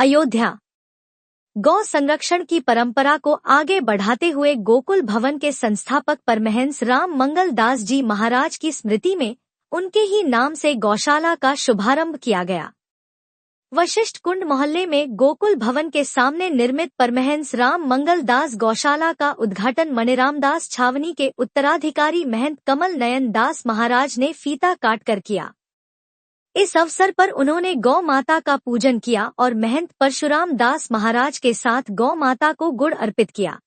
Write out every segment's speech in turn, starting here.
अयोध्या। गौ संरक्षण की परंपरा को आगे बढ़ाते हुए गोकुल भवन के संस्थापक परमहंस राम मंगल दास जी महाराज की स्मृति में उनके ही नाम से गौशाला का शुभारंभ किया गया। वशिष्ठ कुंड मोहल्ले में गोकुल भवन के सामने निर्मित परमहंस राम मंगल दास गौशाला का उद्घाटन मणिरामदास छावनी के उत्तराधिकारी महंत कमल नयन दास महाराज ने फीता काटकर किया। इस अवसर पर उन्होंने गौ माता का पूजन किया और महंत परशुराम दास महाराज के साथ गौ माता को गुड़ अर्पित किया।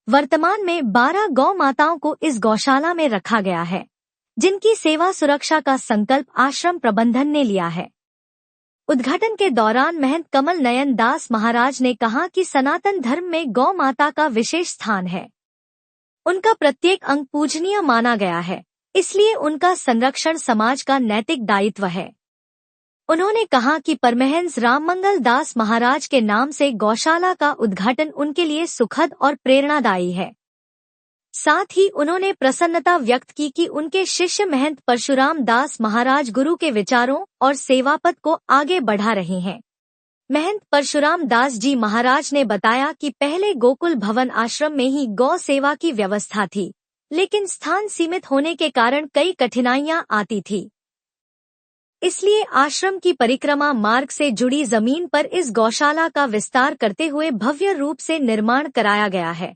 वर्तमान में 12 गौ माताओं को इस गौशाला में रखा गया है, जिनकी सेवा सुरक्षा का संकल्प आश्रम प्रबंधन ने लिया है। उद्घाटन के दौरान महंत कमल नयन दास महाराज ने कहा कि सनातन धर्म में गौ माता का विशेष स्थान है। उनका प्रत्येक अंग पूजनीय माना गया है, इसलिए उनका संरक्षण समाज का नैतिक दायित्व है। उन्होंने कहा कि परमहंस राममंगल दास महाराज के नाम से गौशाला का उद्घाटन उनके लिए सुखद और प्रेरणादायी है। साथ ही उन्होंने प्रसन्नता व्यक्त की कि उनके शिष्य महंत परशुराम दास महाराज गुरु के विचारों और सेवापद को आगे बढ़ा रहे हैं। महंत परशुराम दास जी महाराज ने बताया कि पहले गोकुल भवन आश्रम में ही गौ सेवा की व्यवस्था थी, लेकिन स्थान सीमित होने के कारण कई कठिनाइयां आती थी। इसलिए आश्रम की परिक्रमा मार्ग से जुड़ी जमीन पर इस गौशाला का विस्तार करते हुए भव्य रूप से निर्माण कराया गया है,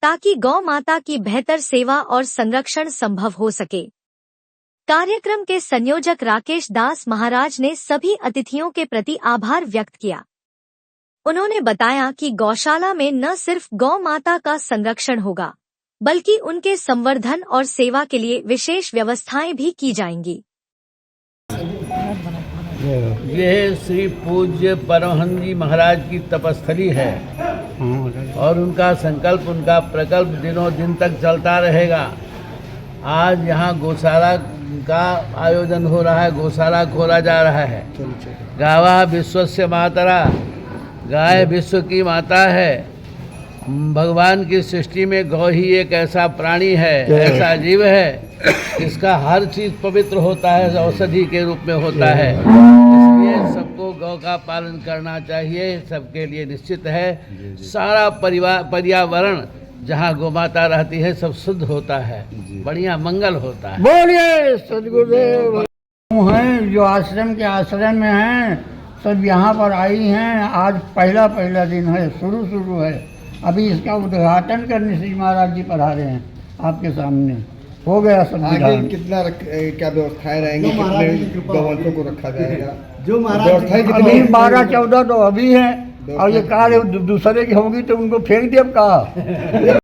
ताकि गौ माता की बेहतर सेवा और संरक्षण संभव हो सके। कार्यक्रम के संयोजक राकेश दास महाराज ने सभी अतिथियों के प्रति आभार व्यक्त किया। उन्होंने बताया कि गौशाला में न सिर्फ गौ माता का संरक्षण होगा, बल्कि उनके संवर्धन और सेवा के लिए विशेष व्यवस्थाएं भी की जाएंगी। यह श्री पूज्य परमहंस जी महाराज की तपस्थली है और उनका संकल्प, उनका प्रकल्प दिनों दिन तक चलता रहेगा। आज यहाँ गौशाला का आयोजन हो रहा है, गौशाला खोला जा रहा है। गावा विश्वस्य मातरा, गाय विश्व की माता है। भगवान की सृष्टि में गौ ही एक ऐसा प्राणी है, ऐसा जीव है, इसका हर चीज पवित्र होता है, औषधि के रूप में होता है। इसलिए सबको गौ का पालन करना चाहिए, सबके लिए निश्चित है। सारा पर्यावरण जहाँ गौ माता रहती है सब शुद्ध होता है, बढ़िया मंगल होता है। बोलिए सदगुरुदेव हैं जो आश्रम के आश्रम में हैं, सब यहाँ पर आई हैं। आज पहला दिन है, शुरू है। अभी इसका उद्घाटन करने श्री महाराज जी पधारे हैं आपके सामने। हो गया सब। आगे कितना क्या व्यवस्थाएं रहेंगी, कितने गौवंशों को रखा जाएगा? जो व्यवस्थाएं कितनी? 12-14 तो अभी हैं और ये कार्य दूसरे की होगी तो उनको फेंक दिया कहा।